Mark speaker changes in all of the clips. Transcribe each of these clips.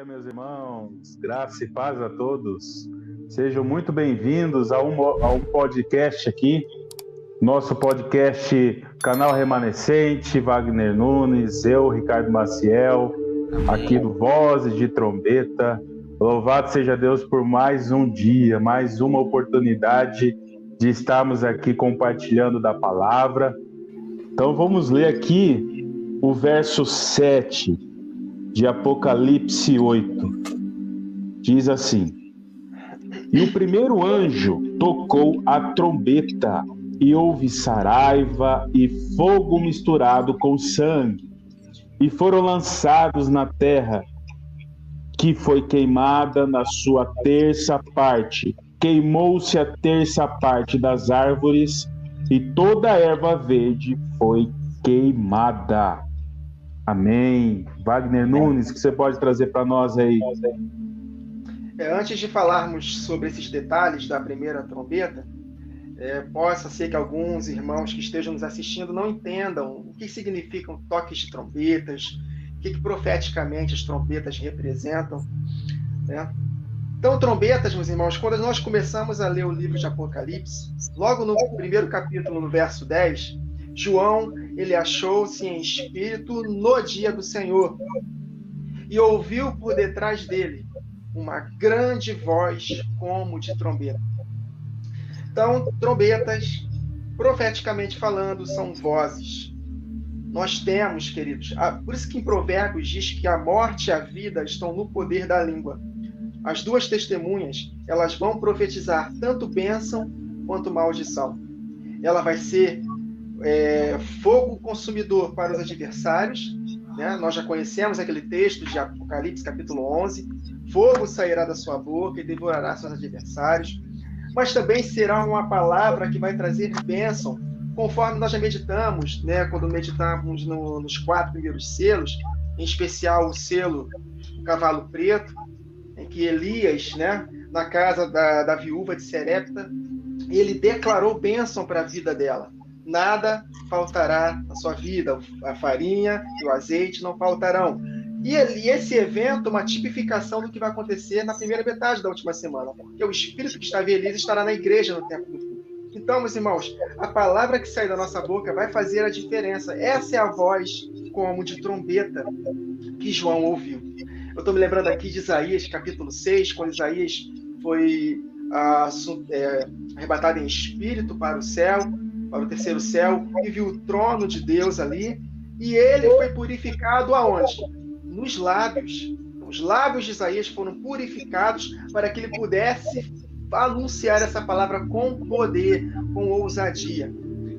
Speaker 1: meus irmãos, graça e paz a todos. Sejam muito bem-vindos a um podcast aqui, nosso podcast Canal Remanescente, Wagner Nunes, eu, Ricardo Maciel, aqui do Vozes de Trombeta. Louvado seja Deus por mais um dia, mais uma oportunidade de estarmos aqui compartilhando da palavra. Então vamos ler aqui o verso 7 de Apocalipse 8. Diz assim: E o primeiro anjo tocou a trombeta, e houve saraiva e fogo misturado com sangue, e foram lançados na terra, que foi queimada na sua terça parte. Queimou-se a terça parte das árvores, e toda a erva verde foi queimada. Amém. Wagner Nunes, o que você pode trazer para nós aí?
Speaker 2: Antes de falarmos sobre esses detalhes da primeira trombeta, possa ser que alguns irmãos que estejam nos assistindo não entendam o que significam toques de trombetas, o que profeticamente as trombetas representam, né? Então, trombetas, meus irmãos, quando nós começamos a ler o livro de Apocalipse, logo no primeiro capítulo, no verso 10, João, ele achou-se em espírito no dia do Senhor e ouviu por detrás dele uma grande voz como de trombeta. Então, trombetas, profeticamente falando, são vozes. Nós temos, queridos, por isso que em Provérbios diz que a morte e a vida estão no poder da língua. As duas testemunhas, elas vão profetizar tanto bênção quanto maldição. Ela vai ser fogo consumidor para os adversários, né? Nós já conhecemos aquele texto de Apocalipse, capítulo 11. Fogo sairá da sua boca e devorará seus adversários. Mas também será uma palavra que vai trazer bênção, conforme nós já meditamos, né? Quando meditamos nos 4 primeiros selos, em especial o selo do cavalo preto, em que Elias, né, na casa da viúva de Serepta, ele declarou bênção para a vida dela. Nada faltará na sua vida, a farinha e o azeite não faltarão. E esse evento é uma tipificação do que vai acontecer na primeira metade da última semana, porque o Espírito que estava em Elias estará na igreja no tempo do fim. Então, meus irmãos, a palavra que sai da nossa boca vai fazer a diferença. Essa é a voz como de trombeta que João ouviu. Eu estou me lembrando aqui de Isaías, capítulo 6, quando Isaías foi arrebatado em espírito para o céu, para o terceiro céu, e viu o trono de Deus ali, e ele foi purificado aonde? Nos lábios. Os lábios de Isaías foram purificados para que ele pudesse anunciar essa palavra com poder, com ousadia.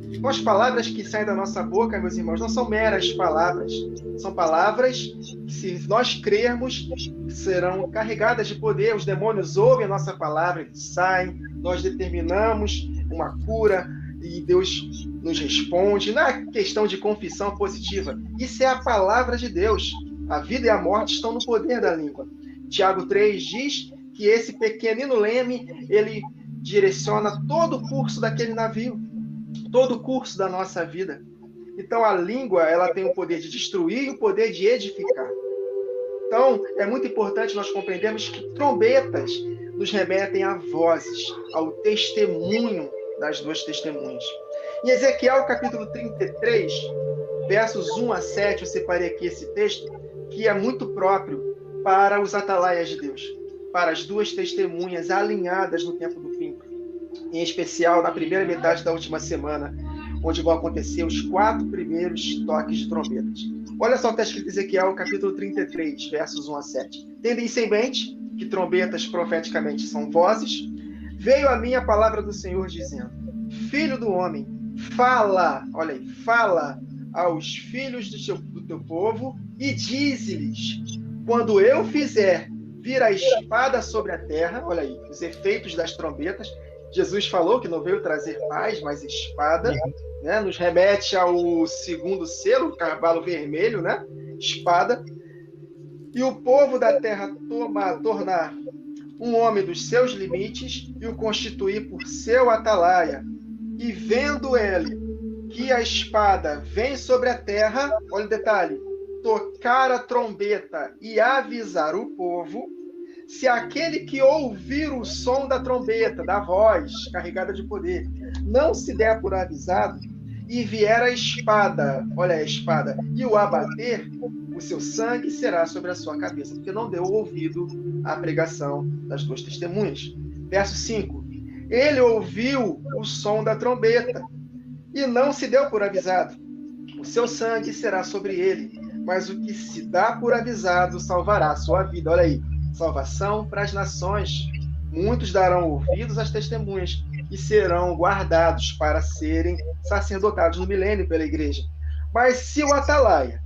Speaker 2: Então, as palavras que saem da nossa boca, meus irmãos, não são meras palavras. São palavras que, se nós crermos, serão carregadas de poder. Os demônios ouvem a nossa palavra, eles saem, nós determinamos uma cura e Deus nos responde. Não é questão de confissão positiva. Isso é a palavra de Deus. A vida e a morte estão no poder da língua. Tiago 3 diz que esse pequenino leme, ele direciona todo o curso daquele navio, todo o curso da nossa vida. Então, a língua, ela tem o poder de destruir e o poder de edificar. Então, é muito importante nós compreendermos que trombetas nos remetem a vozes, ao testemunho das duas testemunhas. Em Ezequiel, capítulo 33, versos 1 a 7, eu separei aqui esse texto, que é muito próprio para os atalaias de Deus, para as duas testemunhas alinhadas no tempo do fim, em especial na primeira metade da última semana, onde vão acontecer os 4 primeiros toques de trombetas. Olha só o que está escrito em Ezequiel, capítulo 33, versos 1 a 7. Tendo isso em mente, que trombetas profeticamente são vozes, veio a mim a palavra do Senhor dizendo: Filho do homem, fala, olha aí, fala aos filhos do teu povo e dize-lhes: quando eu fizer vir a espada sobre a terra, olha aí, os efeitos das trombetas. Jesus falou que não veio trazer paz, mas espada, né? Nos remete ao segundo selo, o cavalo vermelho, né? Espada. E o povo da terra tornar um homem dos seus limites e o constituir por seu atalaia. E vendo ele que a espada vem sobre a terra, olha o detalhe, tocar a trombeta e avisar o povo, se aquele que ouvir o som da trombeta, da voz carregada de poder, não se der por avisado, e vier a espada, olha a espada, e o abater, o seu sangue será sobre a sua cabeça, porque não deu ouvido à pregação das duas testemunhas. Verso 5. Ele ouviu o som da trombeta e não se deu por avisado. O seu sangue será sobre ele, mas o que se dá por avisado salvará a sua vida. Olha aí, salvação para as nações. Muitos darão ouvidos às testemunhas e serão guardados para serem sacerdotados no milênio pela igreja. Mas se o atalaia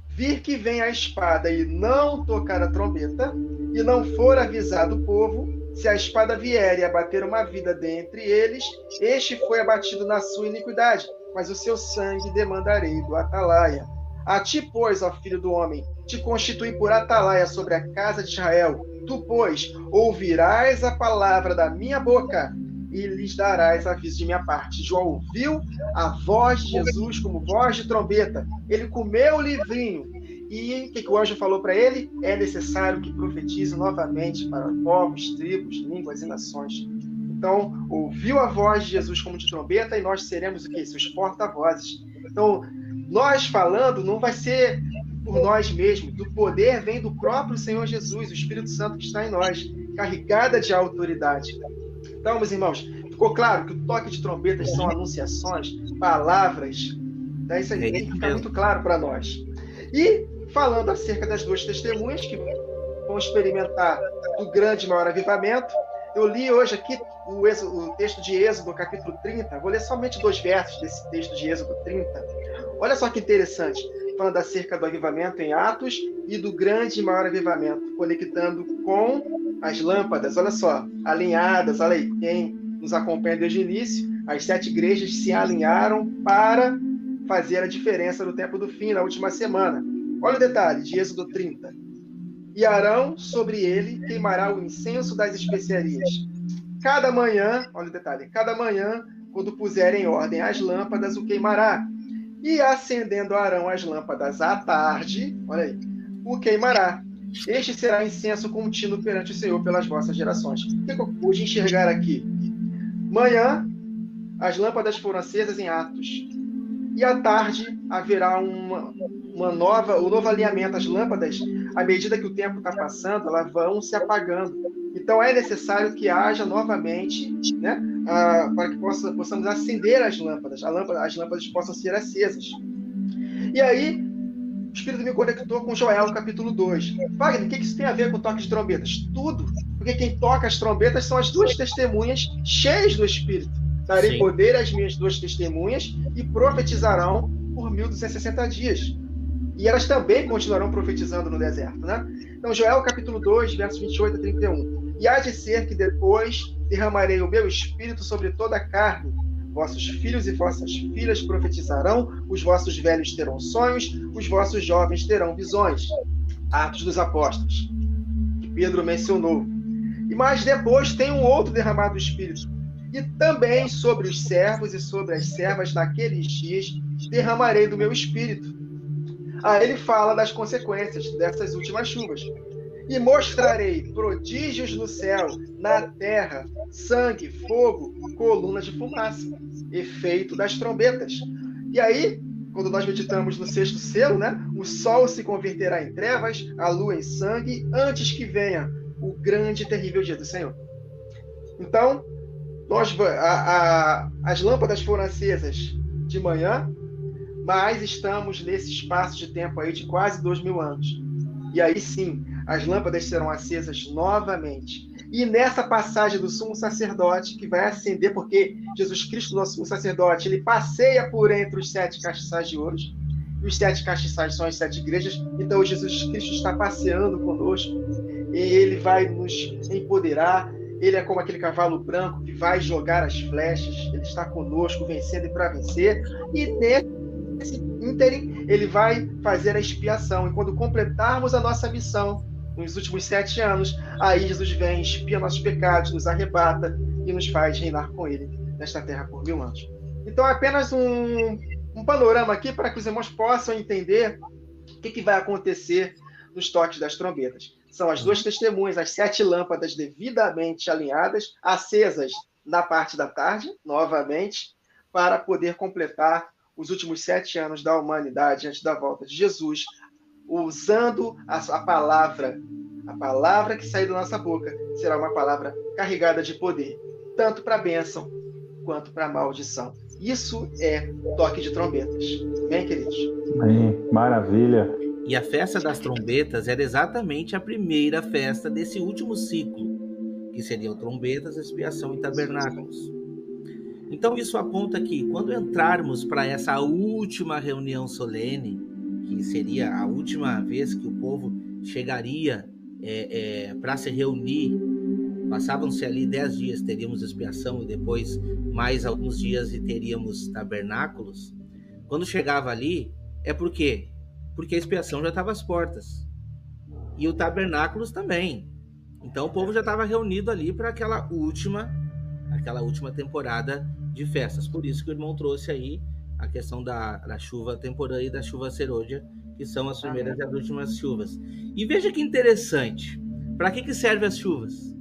Speaker 2: vir que vem a espada e não tocar a trombeta, e não for avisado o povo, se a espada vier e abater uma vida dentre eles, este foi abatido na sua iniquidade, mas o seu sangue demandarei do atalaia. A ti, pois, ó filho do homem, te constitui por atalaia sobre a casa de Israel. Tu, pois, ouvirás a palavra da minha boca e lhes darás aviso de minha parte. João ouviu a voz de Jesus como voz de trombeta. Ele comeu o livrinho. E o que o anjo falou para ele? É necessário que profetize novamente para povos, tribos, línguas e nações. Então, ouviu a voz de Jesus como de trombeta e nós seremos o quê? Seus porta-vozes. Então, nós falando não vai ser por nós mesmos. Do poder vem do próprio Senhor Jesus, o Espírito Santo que está em nós, carregada de autoridade. Então, meus irmãos, ficou claro que o toque de trombetas são anunciações, palavras. Né? Isso aí tem que ficar muito claro para nós. E falando acerca das duas testemunhas que vão experimentar o grande e maior avivamento, eu li hoje aqui o texto de Êxodo, capítulo 30. Vou ler somente 2 versos desse texto de Êxodo 30. Olha só que interessante, falando acerca do avivamento em Atos e do grande e maior avivamento, conectando com as lâmpadas, olha só, alinhadas, olha aí, quem nos acompanha desde o início, as 7 igrejas se alinharam para fazer a diferença no tempo do fim, na última semana. Olha o detalhe de Êxodo 30. E Arão, sobre ele, queimará o incenso das especiarias. Cada manhã, olha o detalhe, cada manhã, quando puser em ordem as lâmpadas, o queimará. E acendendo Arão as lâmpadas à tarde, olha aí, o queimará. Este será incenso contínuo perante o Senhor pelas vossas gerações. O que eu pude enxergar aqui? Manhã, as lâmpadas foram acesas em Atos. E à tarde haverá um novo alinhamento. As lâmpadas, à medida que o tempo está passando, elas vão se apagando. Então é necessário que haja novamente, né, para que possamos acender as lâmpadas. As lâmpadas possam ser acesas. E aí, o Espírito me conectou com Joel, capítulo 2. Wagner, o que isso tem a ver com o toque de trombetas? Tudo. Porque quem toca as trombetas são as duas testemunhas cheias do Espírito. Darei poder às minhas duas testemunhas e profetizarão por 1260 dias. E elas também continuarão profetizando no deserto, né? Então, Joel, capítulo 2, versos 28 a 31. E há de ser que depois derramarei o meu Espírito sobre toda a carne. Vossos filhos e vossas filhas profetizarão, os vossos velhos terão sonhos, os vossos jovens terão visões. Atos dos Apóstolos, que Pedro mencionou. E mais depois tem um outro derramado do Espírito. E também sobre os servos e sobre as servas naqueles dias derramarei do meu Espírito. Aí ele fala das consequências dessas últimas chuvas. E mostrarei prodígios no céu, na terra, sangue, fogo, colunas de fumaça, efeito das trombetas. E aí, quando nós meditamos no 6º selo, né, o sol se converterá em trevas, a lua em sangue, antes que venha o grande e terrível dia do Senhor. Então, as lâmpadas foram acesas de manhã, mas estamos nesse espaço de tempo aí de quase 2000 anos. E aí sim, as lâmpadas serão acesas novamente. E nessa passagem do sumo sacerdote, que vai acender, porque Jesus Cristo, nosso sumo sacerdote, ele passeia por entre os 7 castiçais de ouro. E os 7 castiçais são as 7 igrejas. Então Jesus Cristo está passeando conosco. E ele vai nos empoderar. Ele é como aquele cavalo branco que vai jogar as flechas. Ele está conosco, vencendo e para vencer. E nesse ínterim, ele vai fazer a expiação. E quando completarmos a nossa missão, nos últimos 7 anos, aí Jesus vem, expia nossos pecados, nos arrebata e nos faz reinar com ele nesta terra por 1000 anos. Então, é apenas um panorama aqui para que os irmãos possam entender O que vai acontecer nos toques das trombetas? São as 2 testemunhas, as 7 lâmpadas devidamente alinhadas, acesas na parte da tarde, novamente, para poder completar os últimos 7 anos da humanidade antes da volta de Jesus, usando a palavra que sair da nossa boca será uma palavra carregada de poder, tanto para a bênção quanto para a maldição. Isso é toque de trombetas. Bem, queridos?
Speaker 1: Bem, maravilha.
Speaker 3: E a festa das trombetas era exatamente a primeira festa desse último ciclo, que seriam trombetas, expiação e tabernáculos. Então isso aponta que quando entrarmos para essa última reunião solene, que seria a última vez que o povo chegaria para se reunir, passavam-se ali 10 dias, teríamos expiação e depois mais alguns dias e teríamos tabernáculos. Quando chegava ali, é por quê? Porque a expiação já estava às portas. E o tabernáculos também. Então o povo já estava reunido ali para aquela última temporada de festas. Por isso que o irmão trouxe aí a questão da chuva temporã e da chuva serôdia, que são as primeiras e as últimas chuvas. E veja que interessante. Para que servem as chuvas?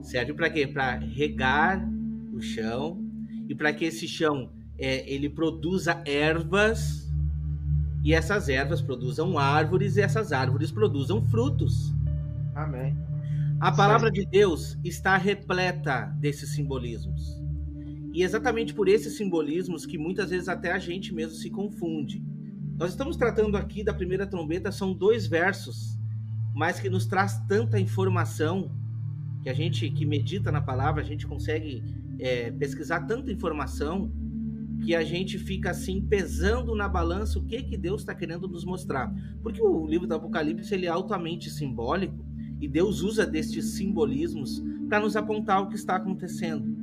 Speaker 3: Serve para quê? Para regar o chão e para que esse chão ele produza ervas, e essas ervas produzam árvores, e essas árvores produzam frutos.
Speaker 2: Amém.
Speaker 3: A palavra de Deus está repleta desses simbolismos. E exatamente por esses simbolismos que muitas vezes até a gente mesmo se confunde. Nós estamos tratando aqui da primeira trombeta, são 2 versos, mas que nos traz tanta informação, que a gente que medita na palavra, a gente consegue pesquisar tanta informação, que a gente fica assim pesando na balança o que Deus está querendo nos mostrar. Porque o livro do Apocalipse ele é altamente simbólico, e Deus usa destes simbolismos para nos apontar o que está acontecendo.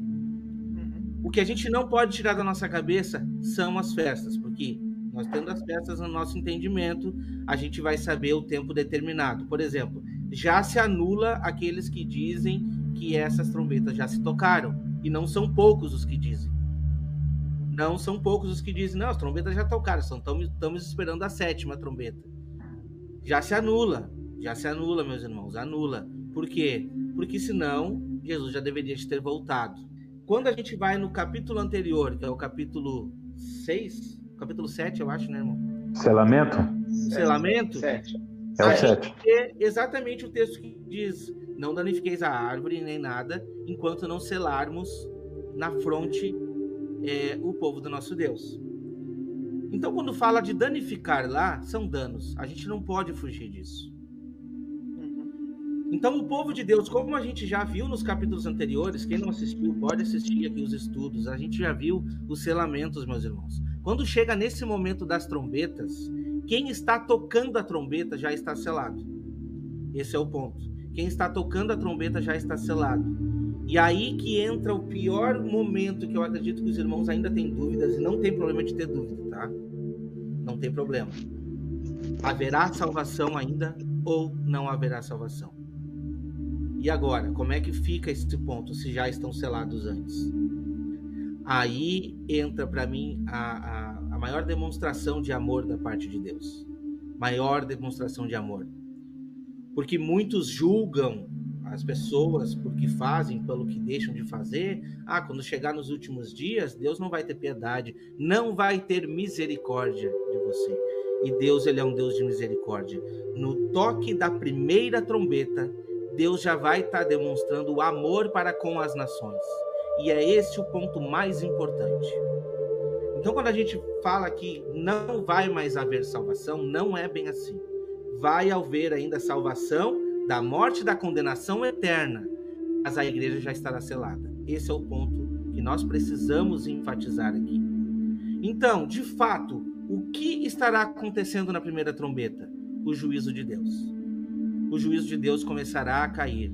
Speaker 3: O que a gente não pode tirar da nossa cabeça são as festas, porque nós tendo as festas no nosso entendimento, a gente vai saber o tempo determinado. Por exemplo, já se anula aqueles que dizem que essas trombetas já se tocaram, e não são poucos os que dizem. Não são poucos os que dizem, não, as trombetas já tocaram, estamos esperando a 7ª trombeta. Já se anula, meus irmãos, anula. Por quê? Porque senão Jesus já deveria ter voltado. Quando a gente vai no capítulo anterior, que é o capítulo 6, capítulo 7, eu acho, né, irmão?
Speaker 1: Selamento?
Speaker 3: Selamento?
Speaker 2: 7.
Speaker 1: É o 7.
Speaker 3: É exatamente o texto que diz, não danifiqueis a árvore nem nada, enquanto não selarmos na fronte o povo do nosso Deus. Então, quando fala de danificar lá, são danos. A gente não pode fugir disso. Então, o povo de Deus, como a gente já viu nos capítulos anteriores, quem não assistiu pode assistir aqui os estudos, a gente já viu os selamentos, meus irmãos. Quando chega nesse momento das trombetas, quem está tocando a trombeta já está selado. Esse é o ponto. Quem está tocando a trombeta já está selado. E aí que entra o pior momento, que eu acredito que os irmãos ainda têm dúvidas, e não tem problema de ter dúvida, tá? Não tem problema. Haverá salvação ainda ou não haverá salvação? E agora, como é que fica esse ponto, se já estão selados antes? Aí entra para mim a maior demonstração de amor da parte de Deus. Maior demonstração de amor. Porque muitos julgam as pessoas por que fazem, pelo que deixam de fazer. Quando chegar nos últimos dias, Deus não vai ter piedade, não vai ter misericórdia de você. E Deus, ele é um Deus de misericórdia. No toque da primeira trombeta, Deus já vai estar demonstrando o amor para com as nações. E é esse o ponto mais importante. Então, quando a gente fala que não vai mais haver salvação, não é bem assim. Vai haver ainda salvação da morte e da condenação eterna, mas a igreja já estará selada. Esse é o ponto que nós precisamos enfatizar aqui. Então, de fato, o que estará acontecendo na primeira trombeta? O juízo de Deus. O juízo de Deus começará a cair.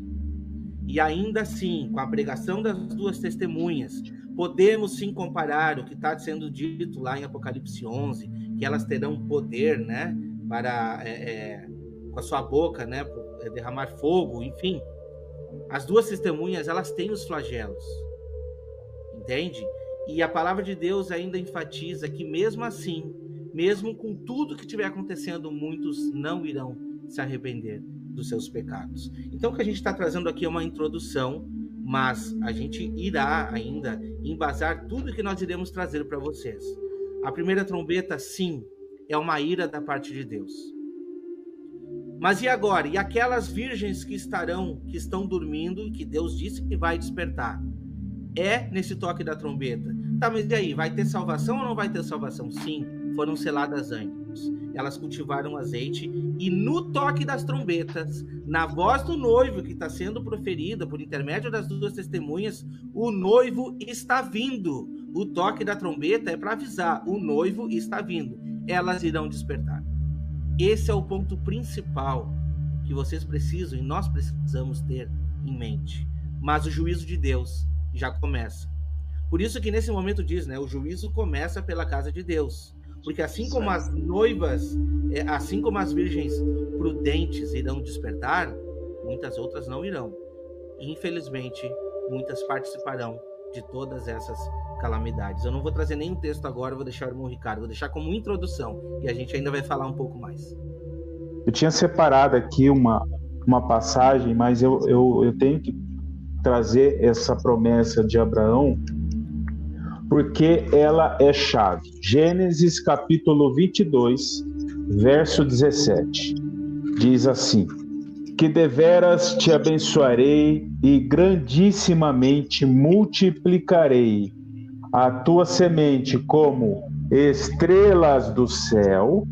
Speaker 3: E ainda assim, com a pregação das 2 testemunhas, podemos sim comparar o que está sendo dito lá em Apocalipse 11, que elas terão poder, né, para, com a sua boca, né, derramar fogo, enfim. As 2 testemunhas, elas têm os flagelos, entende? E a palavra de Deus ainda enfatiza que mesmo assim, mesmo com tudo que estiver acontecendo, muitos não irão se arrepender dos seus pecados. Então, o que a gente está trazendo aqui é uma introdução, mas a gente irá ainda embasar tudo que nós iremos trazer para vocês. A primeira trombeta, sim, é uma ira da parte de Deus. Mas e agora? E aquelas virgens que estão dormindo e que Deus disse que vai despertar? É nesse toque da trombeta. Tá, mas e aí? Vai ter salvação ou não vai ter salvação? Sim, foram seladas antes. Elas cultivaram azeite e no toque das trombetas, na voz do noivo que está sendo proferida por intermédio das duas testemunhas, o noivo está vindo. O toque da trombeta é para avisar, o noivo está vindo. Elas irão despertar. Esse é o ponto principal que vocês precisam e nós precisamos ter em mente. Mas o juízo de Deus já começa. Por isso que nesse momento diz, né? O juízo começa pela casa de Deus. Porque assim como as noivas, assim como as virgens prudentes irão despertar, muitas outras não irão. Infelizmente, muitas participarão de todas essas calamidades. Eu não vou trazer nenhum texto agora, vou deixar o irmão Ricardo, vou deixar como introdução, e a gente ainda vai falar um pouco mais.
Speaker 1: Eu tinha separado aqui uma passagem, mas eu tenho que trazer essa promessa de Abraão, porque ela é chave. Gênesis capítulo 22, verso 17. Diz assim: que deveras te abençoarei e grandissimamente multiplicarei a tua semente como estrelas do céu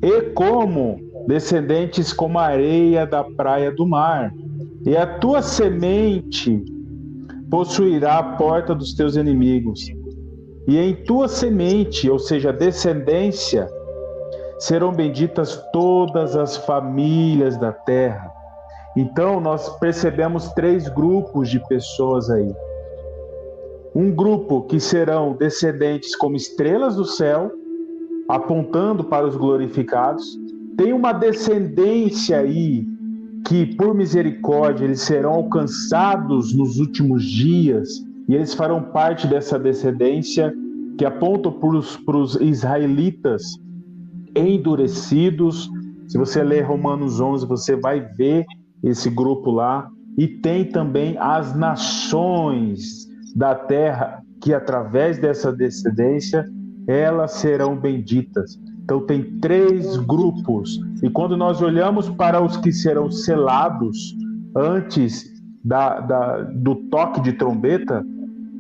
Speaker 1: e como descendentes como a areia da praia do mar. E a tua semente possuirá a porta dos teus inimigos. E em tua semente, ou seja, descendência, serão benditas todas as famílias da terra. Então, nós percebemos 3 grupos de pessoas aí. Um grupo que serão descendentes como estrelas do céu, apontando para os glorificados. Tem uma descendência aí que, por misericórdia, eles serão alcançados nos últimos dias, e eles farão parte dessa descendência que aponta para os israelitas endurecidos. Se você ler Romanos 11, você vai ver esse grupo lá. E tem também as nações da terra, que através dessa descendência, elas serão benditas. Então tem 3 grupos. E quando nós olhamos para os que serão selados antes do toque de trombeta,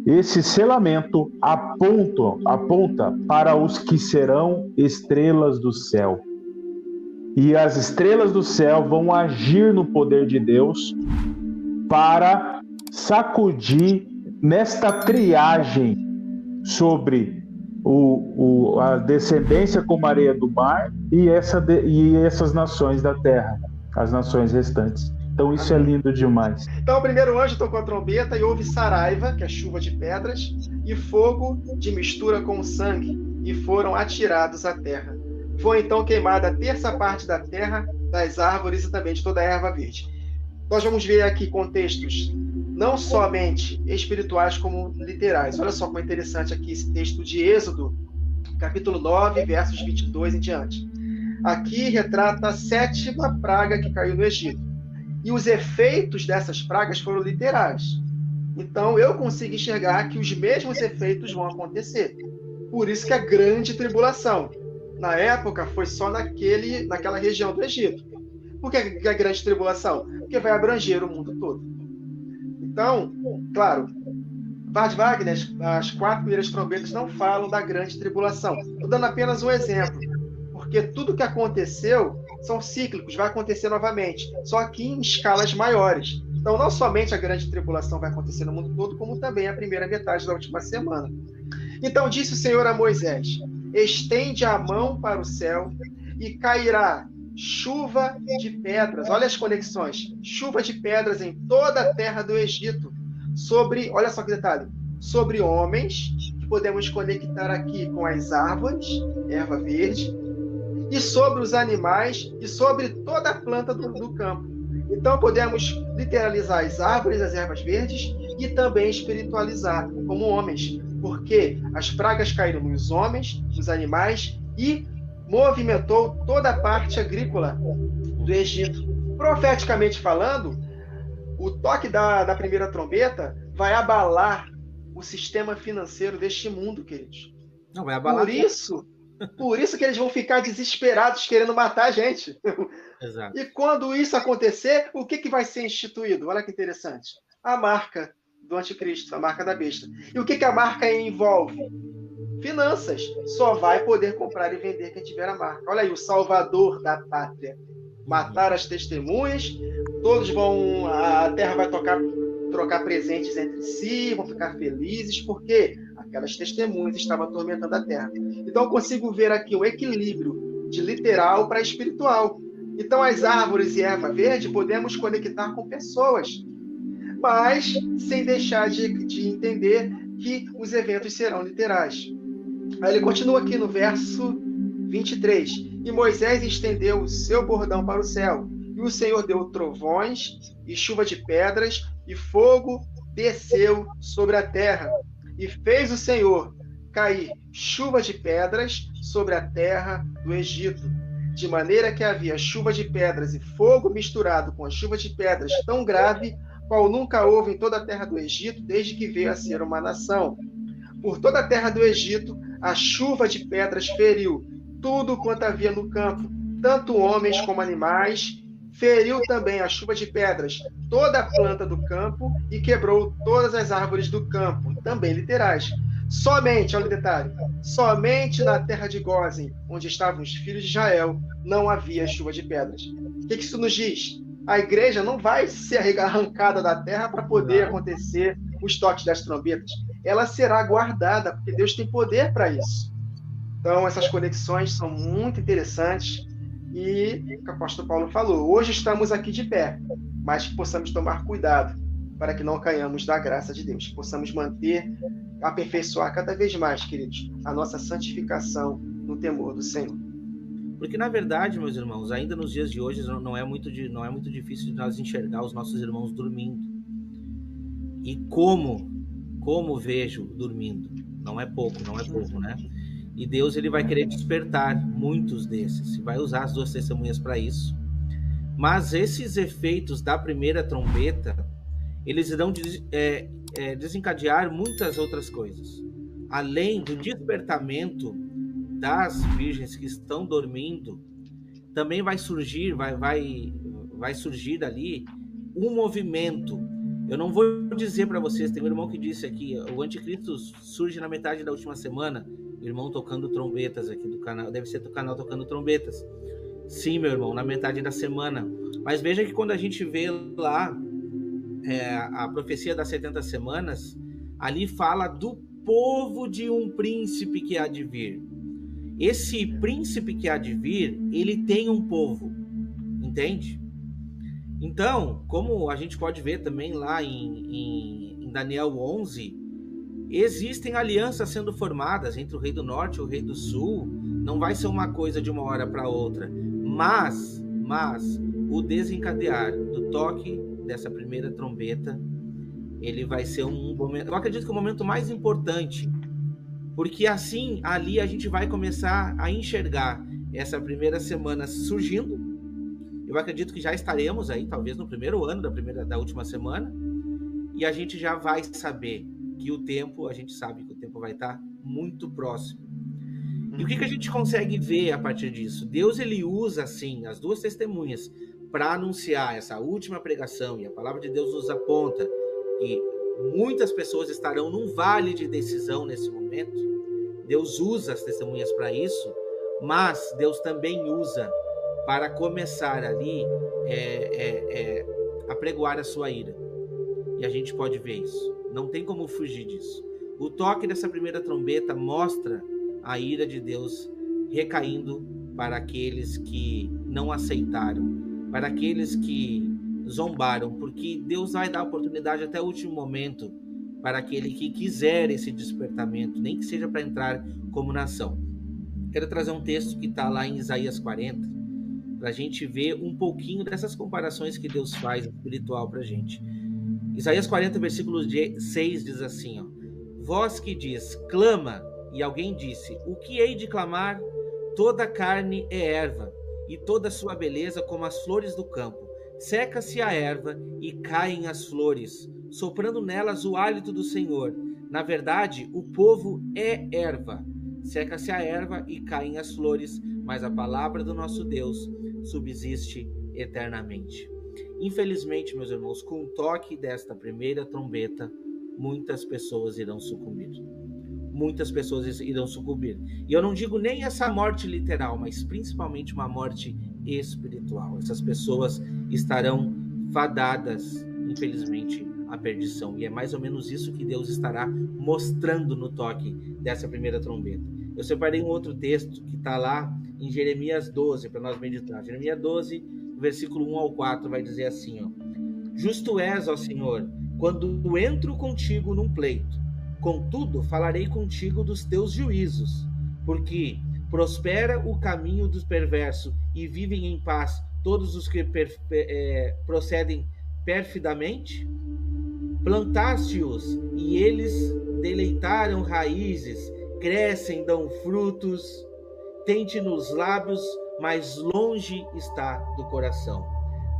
Speaker 1: esse selamento aponta para os que serão estrelas do céu. E as estrelas do céu vão agir no poder de Deus para sacudir nesta triagem sobre a descendência como areia do mar e essas nações da terra, as nações restantes. Então isso é lindo demais.
Speaker 2: Então o primeiro anjo tocou a trombeta e houve saraiva, que é chuva de pedras, e fogo de mistura com sangue, e foram atirados à terra. Foi então queimada a terça parte da terra, das árvores e também de toda a erva verde. Nós vamos ver aqui contextos não somente espirituais como literais. Olha só como é interessante aqui esse texto de Êxodo, capítulo 9, versos 22 em diante. Aqui retrata a 7ª praga que caiu no Egito. E os efeitos dessas pragas foram literais. Então eu consigo enxergar que os mesmos efeitos vão acontecer. Por isso que a grande tribulação, na época, foi só naquela região do Egito. Por que a grande tribulação? Porque vai abranger o mundo todo. Então, claro, Wagner, as 4 primeiras trombetas não falam da grande tribulação. Estou dando apenas um exemplo, porque tudo que aconteceu são cíclicos, vai acontecer novamente, só que em escalas maiores. Então, não somente a grande tribulação vai acontecer no mundo todo, como também a primeira metade da última semana. Então, disse o Senhor a Moisés: estende a mão para o céu e cairá chuva de pedras. Olha as conexões. Chuva de pedras em toda a terra do Egito. Olha só que detalhe, sobre homens, que podemos conectar aqui com as árvores, erva verde, e sobre os animais e sobre toda a planta do campo. Então podemos literalizar as árvores, as ervas verdes e também espiritualizar como homens, porque as pragas caíram nos homens, nos animais e movimentou toda a parte agrícola do Egito. Profeticamente falando, o toque da primeira trombeta vai abalar o sistema financeiro deste mundo, queridos.
Speaker 3: Não, vai abalar.
Speaker 2: Por isso que eles vão ficar desesperados querendo matar a gente.
Speaker 3: Exato.
Speaker 2: E quando isso acontecer, o que vai ser instituído? Olha que interessante. A marca do anticristo, a marca da besta. E o que a marca envolve? Finanças. Só vai poder comprar e vender quem tiver a marca. Olha aí, o salvador da pátria. Matar as testemunhas, todos vão... A terra vai trocar presentes entre si, vão ficar felizes, porque aquelas testemunhas estavam atormentando a terra. Então eu consigo ver aqui o equilíbrio de literal para espiritual. Então as árvores e erva verde podemos conectar com pessoas, mas sem deixar de entender que os eventos serão literais. Aí ele continua aqui no verso 23. E Moisés estendeu o seu bordão para o céu, e o Senhor deu trovões e chuva de pedras, e fogo desceu sobre a terra. E fez o Senhor cair chuva de pedras sobre a terra do Egito, de maneira que havia chuva de pedras e fogo misturado com a chuva de pedras tão grave, qual nunca houve em toda a terra do Egito, desde que veio a ser uma nação. Por toda a terra do Egito, a chuva de pedras feriu tudo quanto havia no campo, tanto homens como animais. Feriu também a chuva de pedras toda a planta do campo e quebrou todas as árvores do campo, também literais. Somente, olha o detalhe, somente na terra de Gósen, onde estavam os filhos de Israel, não havia chuva de pedras. O que isso nos diz? A igreja não vai ser arrancada da terra para poder acontecer os toques das trombetas. Ela será guardada, porque Deus tem poder para isso. Então, essas conexões são muito interessantes. E o que o apóstolo Paulo falou, hoje estamos aqui de pé, mas que possamos tomar cuidado para que não caiamos da graça de Deus, possamos manter, aperfeiçoar cada vez mais, queridos, a nossa santificação no temor do Senhor.
Speaker 3: Porque, na verdade, meus irmãos, ainda nos dias de hoje não é muito difícil de nós enxergar os nossos irmãos dormindo. E como vejo dormindo? Não é pouco, né? E Deus ele vai querer despertar muitos desses, e vai usar as duas testemunhas para isso. Mas esses efeitos da primeira trombeta, eles irão desencadear muitas outras coisas. Além do despertamento das virgens que estão dormindo, também vai surgir ali um movimento. Eu não vou dizer para vocês, tem um irmão que disse aqui, o anticristo surge na metade da última semana. O irmão tocando trombetas aqui do canal, deve ser do canal tocando trombetas. Sim, meu irmão, na metade da semana. Mas veja que quando a gente vê lá a profecia das 70 semanas, ali fala do povo de um príncipe que há de vir. Esse príncipe que há de vir, ele tem um povo, entende? Então, como a gente pode ver também lá em Daniel 11, existem alianças sendo formadas entre o rei do norte e o rei do sul. Não vai ser uma coisa de uma hora para outra. Mas o desencadear do toque dessa primeira trombeta, ele vai ser um momento... Eu acredito que é o momento mais importante. Porque assim, ali a gente vai começar a enxergar essa primeira semana surgindo. Eu acredito que já estaremos aí, talvez no primeiro ano da última semana. E a gente já vai saber que a gente sabe que o tempo vai estar muito próximo. E o que a gente consegue ver a partir disso? Deus, ele usa, assim, as duas testemunhas para anunciar essa última pregação, e a palavra de Deus nos aponta que muitas pessoas estarão num vale de decisão nesse momento. Deus usa as testemunhas para isso, mas Deus também usa para começar ali a pregoar a sua ira. E a gente pode ver isso. Não tem como fugir disso. O toque dessa primeira trombeta mostra a ira de Deus recaindo para aqueles que não aceitaram, para aqueles que zombaram, porque Deus vai dar oportunidade até o último momento para aquele que quiser esse despertamento, nem que seja para entrar como nação. Quero trazer um texto que está lá em Isaías 40, para a gente ver um pouquinho dessas comparações que Deus faz espiritual para a gente. Isaías 40, versículo 6 diz assim, ó: Voz que diz, clama, e alguém disse, o que hei de clamar? Toda a carne é erva, e toda a sua beleza como as flores do campo. Seca-se a erva e caem as flores, soprando nelas o hálito do Senhor. Na verdade, o povo é erva. Seca-se a erva e caem as flores, mas a palavra do nosso Deus subsiste eternamente. Infelizmente, meus irmãos, com o toque desta primeira trombeta, muitas pessoas irão sucumbir. Muitas pessoas irão sucumbir. E eu não digo nem essa morte literal, mas principalmente uma morte espiritual. Essas pessoas estarão fadadas, infelizmente, à perdição. E é mais ou menos isso que Deus estará mostrando no toque dessa primeira trombeta. Eu separei um outro texto que está lá em Jeremias 12, para nós meditar. Jeremias 12, versículo 1 ao 4, vai dizer assim, ó: Justo és, ó Senhor, quando entro contigo num pleito. Contudo, falarei contigo dos teus juízos, porque prospera o caminho dos perversos e vivem em paz todos os que procedem perfidamente. Plantaste-os e eles deleitaram raízes, crescem, dão frutos. Tem-te nos lábios, mas longe está do coração.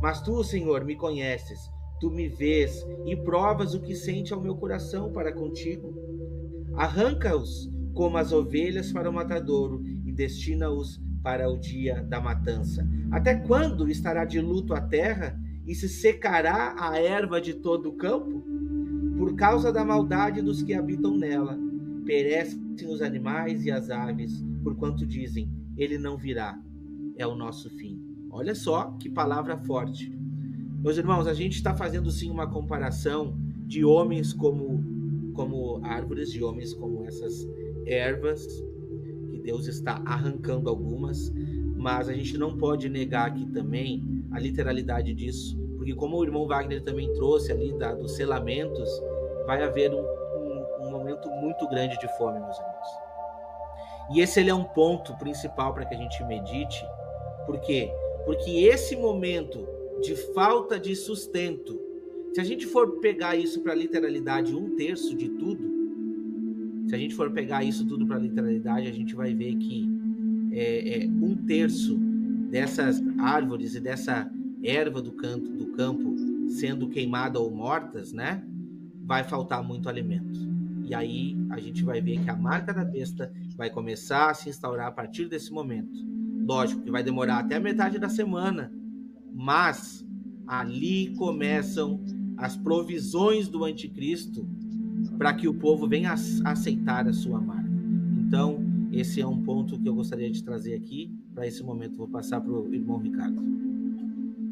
Speaker 3: Mas tu, Senhor, me conheces. Tu me vês e provas o que sente ao meu coração para contigo. Arranca-os como as ovelhas para o matadouro e destina-os para o dia da matança. Até quando estará de luto a terra e se secará a erva de todo o campo? Por causa da maldade dos que habitam nela, perecem os animais e as aves, porquanto dizem, ele não virá, é o nosso fim. Olha só que palavra forte. Meus irmãos, a gente está fazendo sim uma comparação de homens como árvores, de homens como essas ervas, que Deus está arrancando algumas, mas a gente não pode negar aqui também a literalidade disso, porque como o irmão Wagner também trouxe ali dos selamentos, vai haver um momento muito grande de fome, meus irmãos. E esse ele é um ponto principal para que a gente medite. Por quê? Porque esse momento de falta de sustento, se a gente for pegar isso para a literalidade, 1/3 de tudo, se a gente for pegar isso tudo para a literalidade, a gente vai ver que 1/3 dessas árvores e dessa erva do campo sendo queimada ou mortas, né, vai faltar muito alimento. E aí a gente vai ver que a marca da besta vai começar a se instaurar a partir desse momento. Lógico que vai demorar até a metade da semana, mas ali começam as provisões do anticristo para que o povo venha a aceitar a sua marca. Então, esse é um ponto que eu gostaria de trazer aqui. Para esse momento, vou passar para o irmão Ricardo.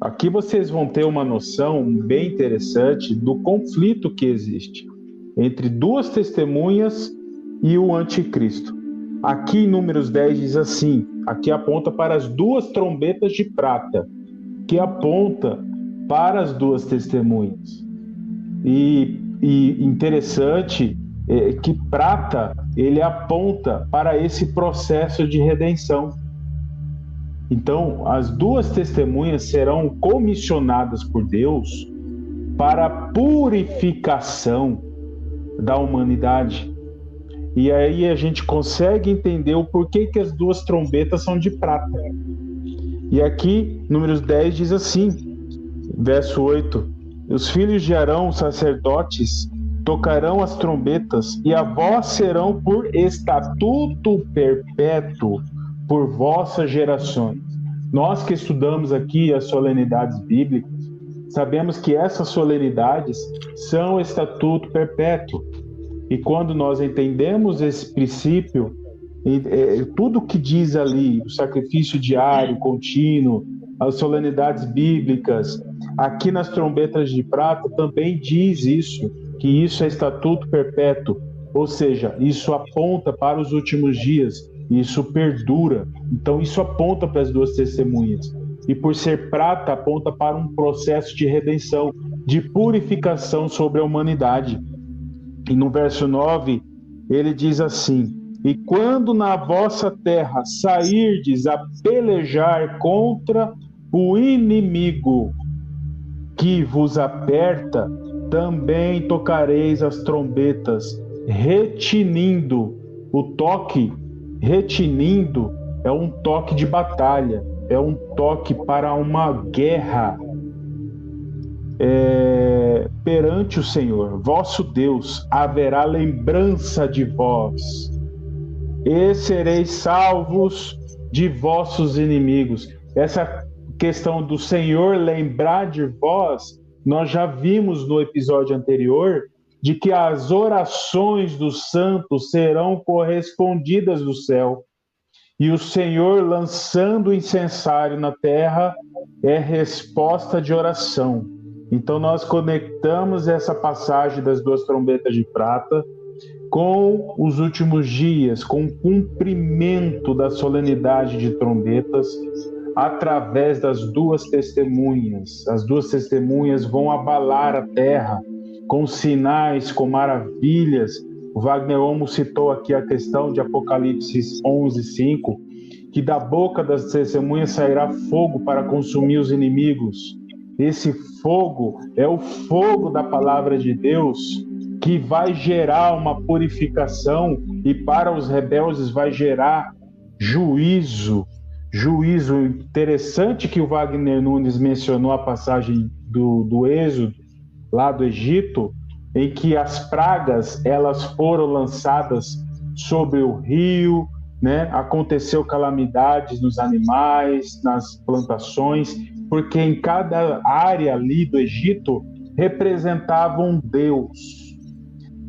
Speaker 1: Aqui vocês vão ter uma noção bem interessante do conflito que existe entre duas testemunhas e o anticristo. Aqui em Números 10 diz assim, aqui aponta para as duas trombetas de prata, que aponta para as duas testemunhas. E interessante é que prata, ele aponta para esse processo de redenção. Então, as duas testemunhas serão comissionadas por Deus para a purificação da humanidade. E aí a gente consegue entender o porquê que as duas trombetas são de prata. E aqui, Números 10 diz assim, verso 8: Os filhos de Arão, sacerdotes, tocarão as trombetas, e a vós serão por estatuto perpétuo por vossas gerações. Nós que estudamos aqui as solenidades bíblicas, sabemos que essas solenidades são estatuto perpétuo. E quando nós entendemos esse princípio, tudo que diz ali, o sacrifício diário, contínuo, as solenidades bíblicas, aqui nas trombetas de prata também diz isso, que isso é estatuto perpétuo, ou seja, isso aponta para os últimos dias, isso perdura. Então isso aponta para as duas testemunhas. E por ser prata, aponta para um processo de redenção, de purificação sobre a humanidade. E no verso 9, ele diz assim: E quando na vossa terra sairdes a pelejar contra o inimigo que vos aperta, também tocareis as trombetas, retinindo. O toque, retinindo, é um toque de batalha, é um toque para uma guerra perante o Senhor. Vosso Deus haverá lembrança de vós, e sereis salvos de vossos inimigos. Essa questão do Senhor lembrar de vós, nós já vimos no episódio anterior, de que as orações dos santos serão correspondidas do céu. E o Senhor lançando o incensário na terra é resposta de oração. Então nós conectamos essa passagem das 2 trombetas de prata com os últimos dias, com o cumprimento da solenidade de trombetas, através das 2 testemunhas. As 2 testemunhas vão abalar a terra com sinais, com maravilhas. O Wagner Olmo citou aqui a questão de Apocalipse 11:5, que da boca das testemunhas sairá fogo para consumir os inimigos. Esse fogo é o fogo da palavra de Deus, que vai gerar uma purificação, e para os rebeldes vai gerar juízo. Juízo. Interessante que o Wagner Nunes mencionou a passagem do Êxodo, lá do Egito, em que as pragas elas foram lançadas sobre o rio, né? Aconteceu calamidades nos animais, nas plantações, porque em cada área ali do Egito representava um Deus.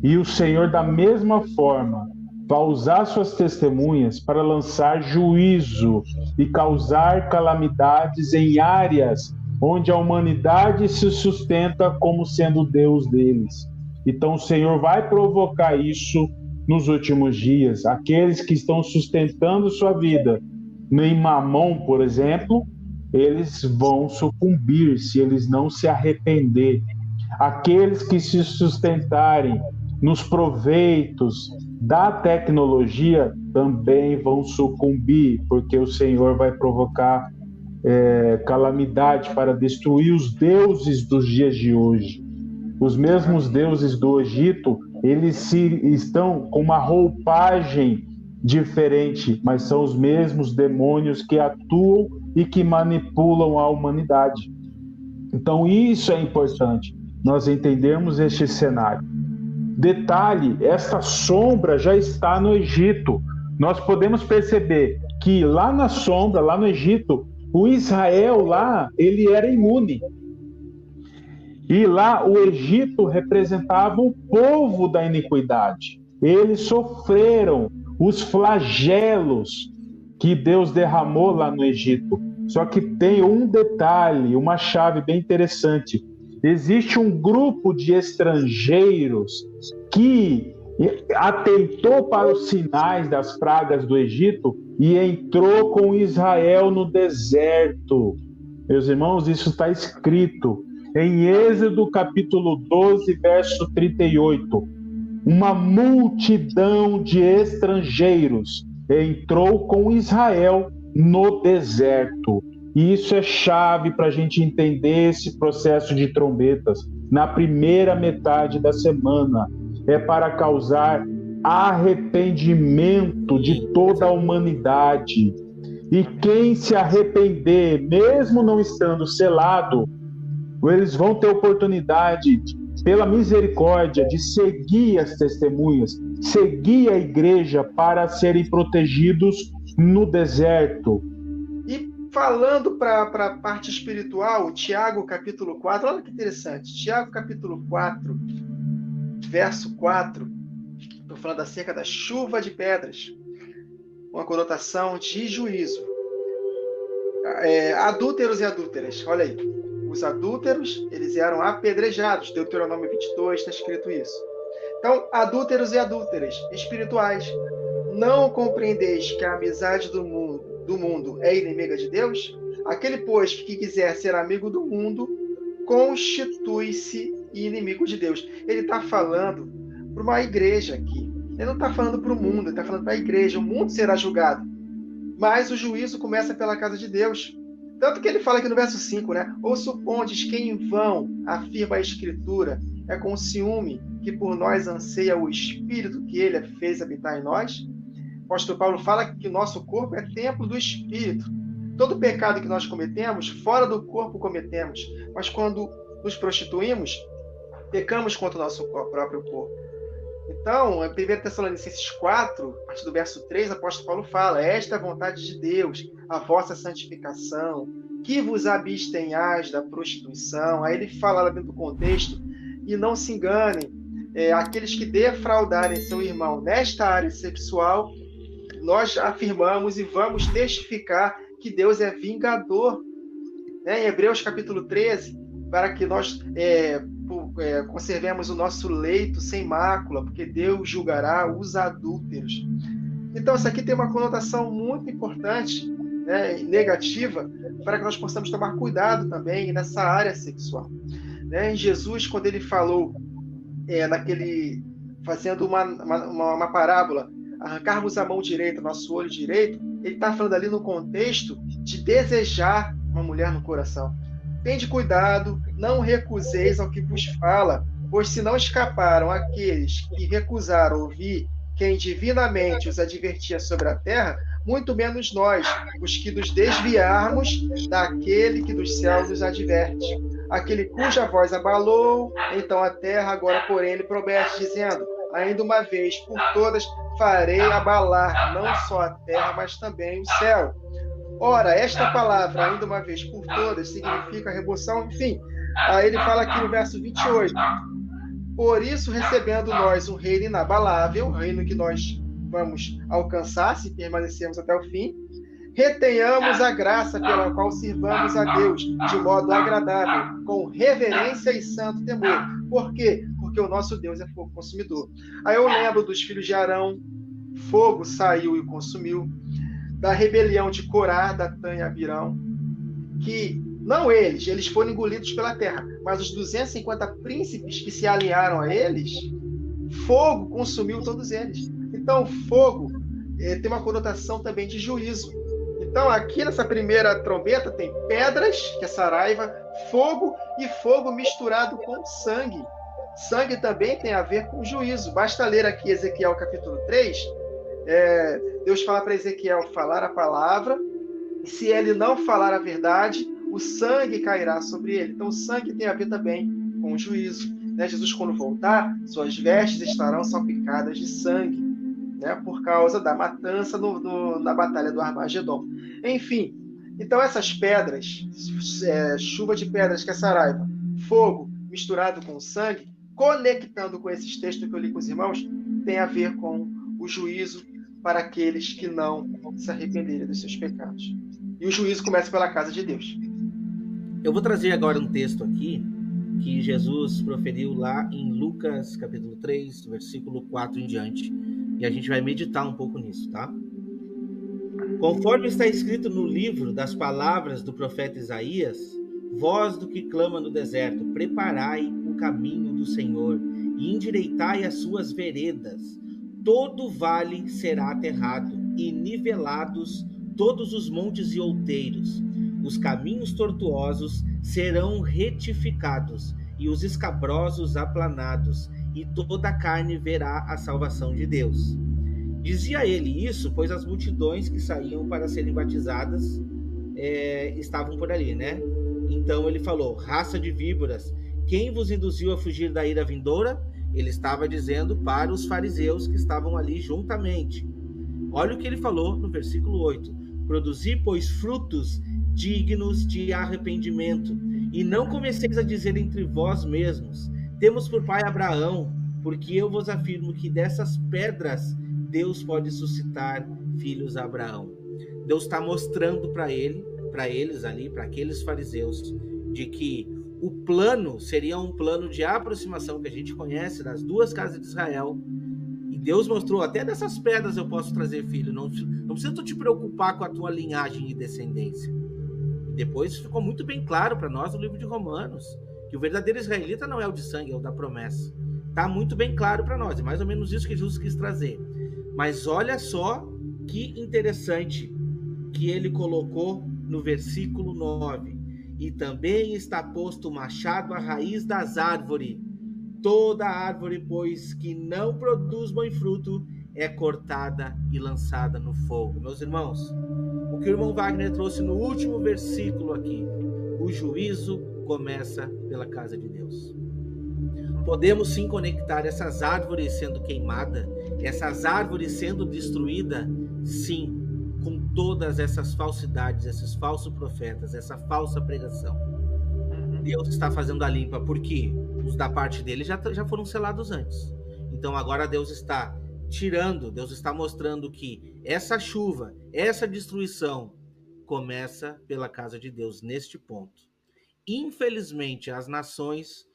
Speaker 1: E o Senhor, da mesma forma, vai usar suas testemunhas para lançar juízo e causar calamidades em áreas onde a humanidade se sustenta como sendo o Deus deles. Então o Senhor vai provocar isso nos últimos dias. Aqueles que estão sustentando sua vida em Mamon, por exemplo, eles vão sucumbir se eles não se arrependerem. Aqueles que se sustentarem nos proveitos da tecnologia também vão sucumbir, porque o Senhor vai provocar calamidade para destruir os deuses dos dias de hoje. Os mesmos deuses do Egito, eles estão com uma roupagem diferente, mas são os mesmos demônios que atuam e que manipulam a humanidade. Então isso é importante, nós entendermos este cenário. Detalhe, essa sombra já está no Egito. Nós podemos perceber que lá na sombra, lá no Egito, o Israel lá, ele era imune. E lá o Egito representava o povo da iniquidade. Eles sofreram os flagelos que Deus derramou lá no Egito. Só que tem um detalhe, uma chave bem interessante. Existe um grupo de estrangeiros que atentou para os sinais das pragas do Egito e entrou com Israel no deserto. Meus irmãos, isso está escrito em Êxodo capítulo 12, verso 38. Uma multidão de estrangeiros entrou com Israel no deserto. E isso é chave para a gente entender esse processo de trombetas. Na primeira metade da semana, é para causar arrependimento de toda a humanidade. E quem se arrepender, mesmo não estando selado, eles vão ter oportunidade, pela misericórdia, de seguir as testemunhas, seguir a igreja para serem protegidos no deserto.
Speaker 2: E falando para a parte espiritual, Tiago capítulo 4, olha que interessante, Tiago capítulo 4, verso 4, estou falando acerca da chuva de pedras, uma conotação de juízo. Adúlteros e adúlteras, olha aí. Os adúlteros, eles eram apedrejados. Deuteronômio 22 está escrito isso. Então, adúlteros e adúlteras espirituais. Não compreendeis que a amizade do mundo é inimiga de Deus? Aquele, pois, que quiser ser amigo do mundo, constitui-se inimigo de Deus. Ele está falando para uma igreja aqui. Ele não está falando para o mundo, ele está falando para a igreja. O mundo será julgado. Mas o juízo começa pela casa de Deus. Tanto que ele fala aqui no verso 5, né? Ou supondes que em vão afirma a Escritura, É com ciúme que por nós anseia o Espírito que ele fez habitar em nós? O apóstolo Paulo fala que o nosso corpo é templo do Espírito. Todo pecado que nós cometemos, fora do corpo cometemos. Mas quando nos prostituímos, pecamos contra o nosso próprio corpo. Então, em 1 Tessalonicenses 4, a partir do verso 3, o apóstolo Paulo fala: esta é a vontade de Deus, a vossa santificação, que vos abstenhais da prostituição. Aí ele fala lá dentro do contexto, e não se enganem, aqueles que defraudarem seu irmão nesta área sexual, nós afirmamos e vamos testificar que Deus é vingador. Em Hebreus capítulo 13, para que nós conservemos o nosso leito sem mácula, porque Deus julgará os adúlteros. Então, isso aqui tem uma conotação muito importante, negativa, para que nós possamos tomar cuidado também nessa área sexual. Em Jesus, quando ele falou, fazendo uma parábola, arrancarmos a mão direita, nosso olho direito, ele está falando ali no contexto de desejar uma mulher no coração. Tende cuidado, não recuseis ao que vos fala, pois se não escaparam aqueles que recusaram ouvir quem divinamente os advertia sobre a terra, muito menos nós, os que nos desviarmos daquele que dos céus nos adverte. Aquele cuja voz abalou, então a terra, agora porém ele promete, dizendo: ainda uma vez por todas farei abalar não só a terra, mas também o céu. Ora, esta palavra, ainda uma vez por todas, significa remoção, enfim. Aí ele fala aqui no verso 28. Por isso, recebendo nós um reino inabalável, um reino que nós vamos alcançar se permanecermos até o fim, retenhamos a graça pela qual sirvamos a Deus de modo agradável, com reverência e santo temor. Por quê? Porque o nosso Deus é fogo consumidor. Aí eu lembro dos filhos de Arão, fogo saiu e o consumiu. Da rebelião de Corá, Datã e Abirão, que não eles foram engolidos pela terra, mas os 250 príncipes que se alinharam a eles, fogo consumiu todos eles. Então, fogo tem uma conotação também de juízo. Então, aqui nessa primeira trombeta tem pedras, que é saraiva, fogo e fogo misturado com sangue. Sangue também tem a ver com juízo. Basta ler aqui Ezequiel capítulo 3, Deus fala para Ezequiel falar a palavra, e se ele não falar a verdade, o sangue cairá sobre ele. Então, o sangue tem a ver também com o juízo. Jesus, quando voltar, suas vestes estarão salpicadas de sangue, por causa da matança na batalha do Armagedon. Enfim, então essas pedras, chuva de pedras que é saraiva, fogo misturado com sangue, conectando com esses textos que eu li com os irmãos, tem a ver com o juízo para aqueles que não se arrependerem dos seus pecados. E o juízo começa pela casa de Deus.
Speaker 3: Eu vou trazer agora um texto aqui que Jesus proferiu lá em Lucas capítulo 3, versículo 4 em diante. E a gente vai meditar um pouco nisso, tá? Conforme está escrito no livro das palavras do profeta Isaías, voz do que clama no deserto, preparai o caminho do Senhor e endireitai as suas veredas. Todo vale será aterrado e nivelados todos os montes e outeiros. Os caminhos tortuosos serão retificados e os escabrosos aplanados, e toda a carne verá a salvação de Deus. Dizia ele isso, pois as multidões que saíam para serem batizadas estavam por ali, Então ele falou: raça de víboras, quem vos induziu a fugir da ira vindoura? Ele estava dizendo para os fariseus que estavam ali juntamente. Olha o que ele falou no versículo 8. Produzi, pois, frutos dignos de arrependimento, e não comeceis a dizer entre vós mesmos: temos por pai Abraão, porque eu vos afirmo que dessas pedras Deus pode suscitar filhos a Abraão. Deus está mostrando para eles ali, para aqueles fariseus, de que o plano seria um plano de aproximação que a gente conhece das duas casas de Israel. E Deus mostrou: até dessas pedras eu posso trazer filho. Não precisa tu te preocupar com a tua linhagem e descendência. E depois ficou muito bem claro para nós no livro de Romanos que o verdadeiro israelita não é o de sangue, é o da promessa. Está muito bem claro para nós. É mais ou menos isso que Jesus quis trazer. Mas olha só que interessante que ele colocou no versículo 9. E também está posto o machado à raiz das árvores. Toda árvore, pois, que não produz bom fruto, é cortada e lançada no fogo. Meus irmãos, o que o irmão Wagner trouxe no último versículo aqui, o juízo começa pela casa de Deus. Podemos sim conectar essas árvores sendo queimadas, essas árvores sendo destruídas, sim, com todas essas falsidades, esses falsos profetas, essa falsa pregação. Deus está fazendo a limpa, porque os da parte dele já foram selados antes. Então agora Deus está tirando, Deus está mostrando que essa chuva, essa destruição começa pela casa de Deus neste ponto. Infelizmente, as nações,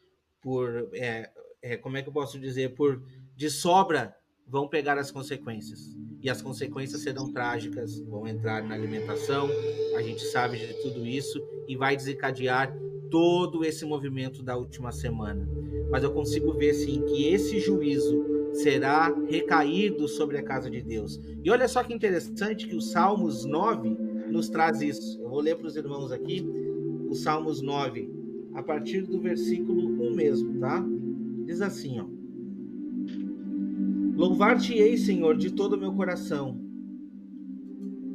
Speaker 3: como é que eu posso dizer, por de sobra, vão pegar as consequências. E as consequências serão trágicas, vão entrar na alimentação, a gente sabe de tudo isso, e vai desencadear todo esse movimento da última semana. Mas eu consigo ver, sim, que esse juízo será recaído sobre a casa de Deus. E olha só que interessante que o Salmos 9 nos traz isso. Eu vou ler para os irmãos aqui, o Salmos 9, a partir do versículo 1 mesmo, tá? Diz assim, ó. Louvar-te-ei, Senhor, de todo o meu coração.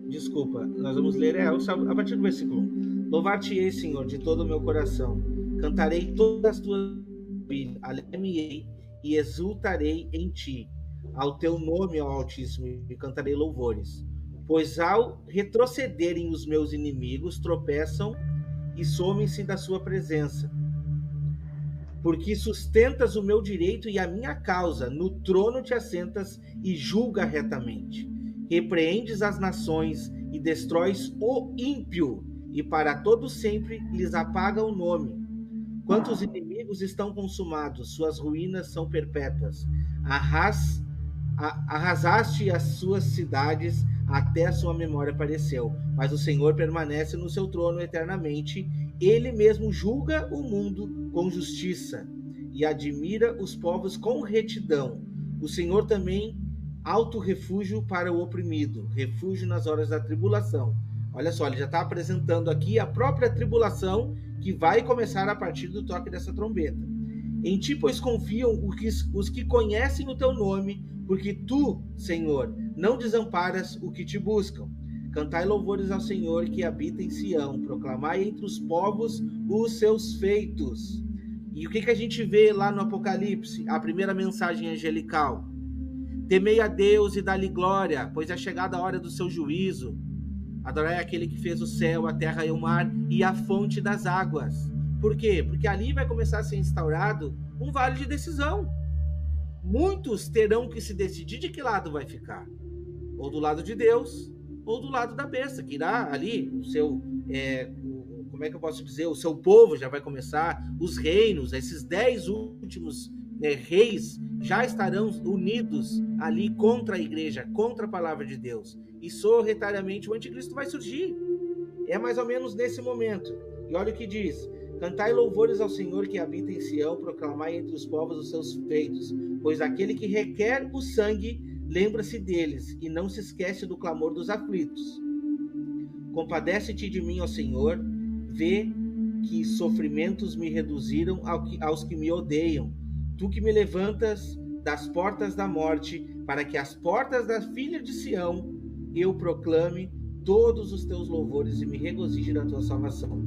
Speaker 3: Desculpa, nós vamos ler a partir do versículo 1. Louvar-te-ei, Senhor, de todo o meu coração. Cantarei todas as tuas maravilhas, alegrar-me-ei e exultarei em ti. Ao teu nome, ó Altíssimo, e cantarei louvores. Pois ao retrocederem os meus inimigos, tropeçam e somem-se da sua presença. Porque sustentas o meu direito e a minha causa, no trono te assentas e julga retamente. Repreendes as nações e destróis o ímpio, e para todo sempre lhes apaga o nome. Quantos inimigos estão consumados, suas ruínas são perpétuas. Arrasaste as suas cidades, até a sua memória pereceu. Mas o Senhor permanece no seu trono eternamente. Ele mesmo julga o mundo com justiça e admira os povos com retidão. O Senhor também alto refúgio para o oprimido, refúgio nas horas da tribulação. Olha só, ele já está apresentando aqui a própria tribulação que vai começar a partir do toque dessa trombeta. Em ti, pois, confiam os que conhecem o teu nome, porque tu, Senhor, não desamparas o que te buscam. Cantai louvores ao Senhor que habita em Sião, proclamai entre os povos os seus feitos. E o que a gente vê lá no Apocalipse? A primeira mensagem angelical. Temei a Deus e dá-lhe glória, pois é chegada a hora do seu juízo. Adorai aquele que fez o céu, a terra e o mar e a fonte das águas. Por quê? Porque ali vai começar a ser instaurado um vale de decisão. Muitos terão que se decidir de que lado vai ficar. Ou do lado de Deus, ou do lado da besta, que irá ali o seu, como é que eu posso dizer, o seu povo já vai começar, os reinos, esses 10 últimos reis já estarão unidos ali contra a igreja, contra a palavra de Deus. E sorrateiramente o anticristo vai surgir. É mais ou menos nesse momento. E olha o que diz: cantai louvores ao Senhor que habita em Sião, proclamai entre os povos os seus feitos, pois aquele que requer o sangue lembra-se deles e não se esquece do clamor dos aflitos. Compadece-te de mim, ó Senhor, vê que sofrimentos me reduziram aos que me odeiam. Tu que me levantas das portas da morte, para que as portas da filha de Sião eu proclame todos os teus louvores e me regozije da tua salvação.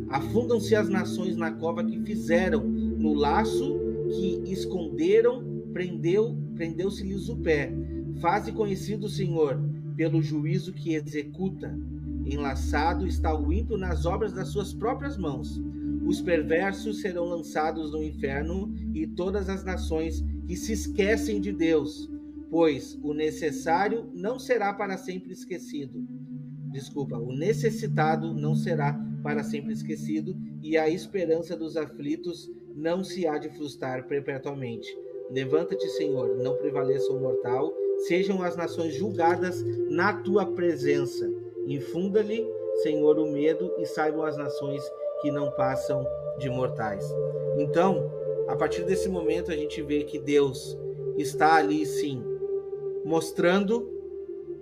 Speaker 3: Afundam-se as nações na cova que fizeram, no laço que esconderam, prendeu-se-lhes o pé. Faze conhecido, Senhor, pelo juízo que executa. Enlaçado está o ímpio nas obras das suas próprias mãos. Os perversos serão lançados no inferno e todas as nações que se esquecem de Deus, pois o necessário não será para sempre esquecido. O necessitado não será para sempre esquecido, e a esperança dos aflitos não se há de frustrar perpetuamente. Levanta-te, Senhor, não prevaleça o mortal, sejam as nações julgadas na tua presença. Infunda-lhe, Senhor, o medo, e saibam as nações que não passam de mortais. Então, a partir desse momento, a gente vê que Deus está ali, sim, mostrando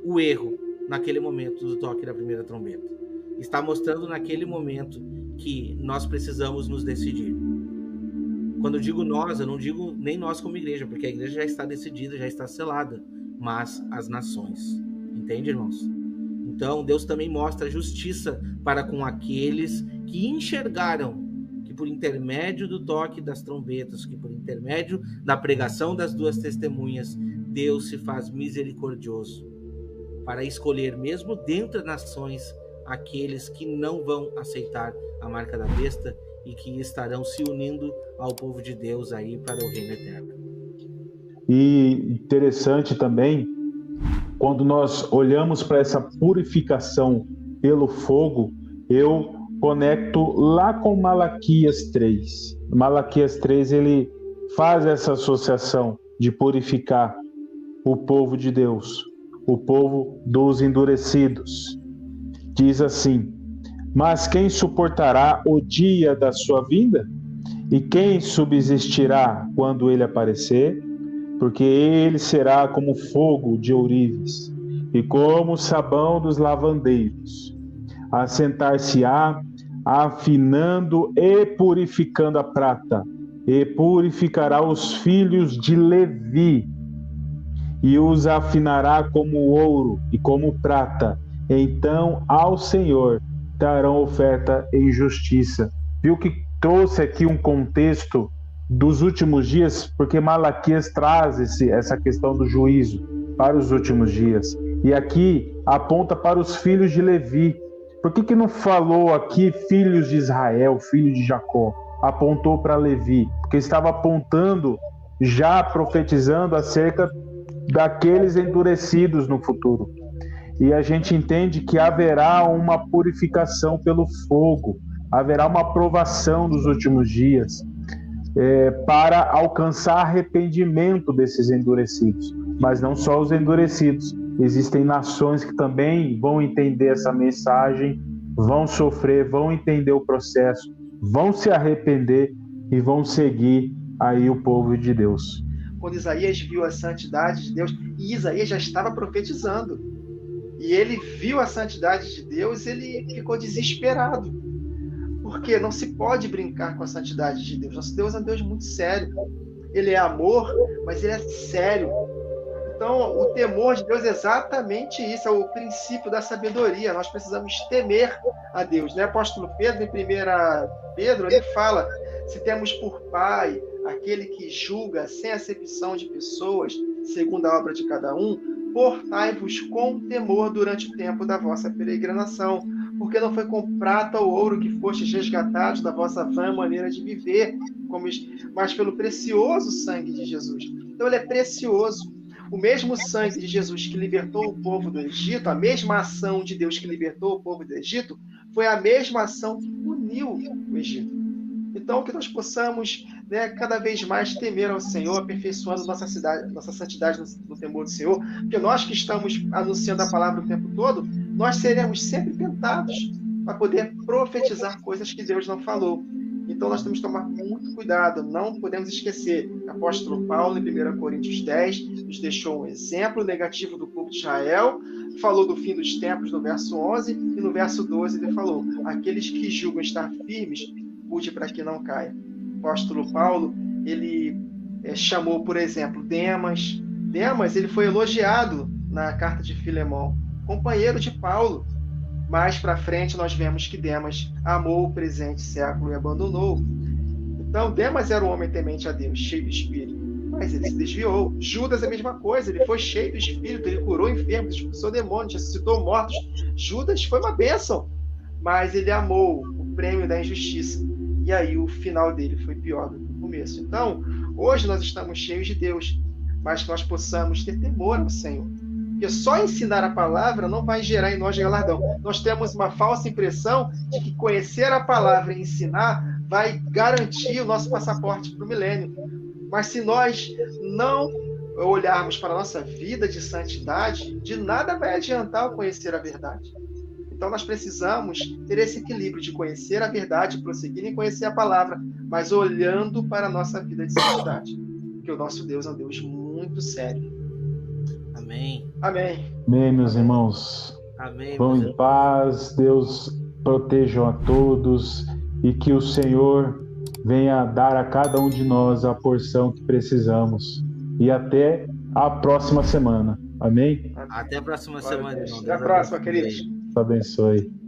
Speaker 3: o erro naquele momento do toque da primeira trombeta. Está mostrando naquele momento que nós precisamos nos decidir. Quando eu digo nós, eu não digo nem nós como igreja, porque a igreja já está decidida, já está selada, mas as nações. Entende, irmãos? Então, Deus também mostra justiça para com aqueles que enxergaram que por intermédio do toque das trombetas, que por intermédio da pregação das duas testemunhas, Deus se faz misericordioso para escolher, mesmo dentre as nações, aqueles que não vão aceitar a marca da besta e que estarão se unindo ao povo de Deus aí para o reino eterno.
Speaker 1: E interessante também, quando nós olhamos para essa purificação pelo fogo, eu conecto lá com Malaquias 3. Malaquias 3, ele faz essa associação de purificar o povo de Deus, o povo dos endurecidos. Diz assim: mas quem suportará o dia da sua vinda? E quem subsistirá quando ele aparecer? Porque ele será como fogo de ourives e como o sabão dos lavandeiros. Assentar-se-á, afinando e purificando a prata, e purificará os filhos de Levi, e os afinará como ouro e como prata. Então ao Senhor darão oferta em justiça. Viu que trouxe aqui um contexto dos últimos dias, porque Malaquias traz essa questão do juízo para os últimos dias. E aqui aponta para os filhos de Levi. Por que não falou aqui filhos de Israel, filho de Jacó? Apontou para Levi, porque estava apontando, já profetizando acerca daqueles endurecidos no futuro. E a gente entende que haverá uma purificação pelo fogo, haverá uma aprovação dos últimos dias, para alcançar arrependimento desses endurecidos. Mas não só os endurecidos, existem nações que também vão entender essa mensagem, vão sofrer, vão entender o processo, vão se arrepender e vão seguir aí o povo de Deus.
Speaker 2: Quando Isaías viu a santidade de Deus, e Isaías já estava profetizando, e ele viu a santidade de Deus, ele ficou desesperado, porque não se pode brincar com a santidade de Deus. Nosso Deus é um Deus muito sério. Ele é amor, mas ele é sério. Então, o temor de Deus é exatamente isso, é o princípio da sabedoria. Nós precisamos temer a Deus, né? Apóstolo Pedro, em 1 Pedro, ele fala: se temos por pai aquele que julga sem acepção de pessoas, segundo a obra de cada um, portai-vos com temor durante o tempo da vossa peregrinação, porque não foi com prata ou ouro que fostes resgatados da vossa vã maneira de viver, mas pelo precioso sangue de Jesus. Então ele é precioso. O mesmo sangue de Jesus que libertou o povo do Egito, a mesma ação de Deus que libertou o povo do Egito, foi a mesma ação que puniu o Egito. Então, que nós possamos, né, cada vez mais temer ao Senhor, aperfeiçoando nossa santidade no temor do Senhor, porque nós que estamos anunciando a palavra o tempo todo, nós seremos sempre tentados para poder profetizar coisas que Deus não falou. Então, nós temos que tomar muito cuidado, não podemos esquecer. O apóstolo Paulo, em 1 Coríntios 10, nos deixou um exemplo negativo do povo de Israel, falou do fim dos tempos no verso 11, e no verso 12 ele falou: aqueles que julgam estar firmes, cuide para que não caia. O apóstolo Paulo, ele chamou, por exemplo, Demas. Demas, ele foi elogiado na carta de Filemão, companheiro de Paulo. Mais para frente nós vemos que Demas amou o presente século e abandonou. Então, Demas era um homem temente a Deus, cheio do Espírito, mas ele se desviou. Judas, a mesma coisa, ele foi cheio do Espírito, ele curou enfermos, expulsou demônios, ressuscitou mortos. Judas foi uma bênção, mas ele amou o prêmio da injustiça. E aí o final dele foi pior do que o começo. Então, hoje nós estamos cheios de Deus, mas que nós possamos ter temor ao Senhor. Porque só ensinar a palavra não vai gerar em nós galardão. Nós temos uma falsa impressão de que conhecer a palavra e ensinar vai garantir o nosso passaporte para o milênio. Mas se nós não olharmos para a nossa vida de santidade, de nada vai adiantar o conhecer a verdade. Então nós precisamos ter esse equilíbrio de conhecer a verdade, prosseguir em conhecer a palavra, mas olhando para a nossa vida de santidade. Porque o nosso Deus é um Deus muito sério.
Speaker 3: Amém.
Speaker 2: Amém.
Speaker 1: Amém, meus irmãos.
Speaker 3: Amém.
Speaker 1: Vão em paz, Deus protejam a todos e que o Senhor venha dar a cada um de nós a porção que precisamos. E até a próxima semana. Amém?
Speaker 3: Até a próxima semana, irmão.
Speaker 2: Até a próxima, queridos.
Speaker 1: Deus abençoe.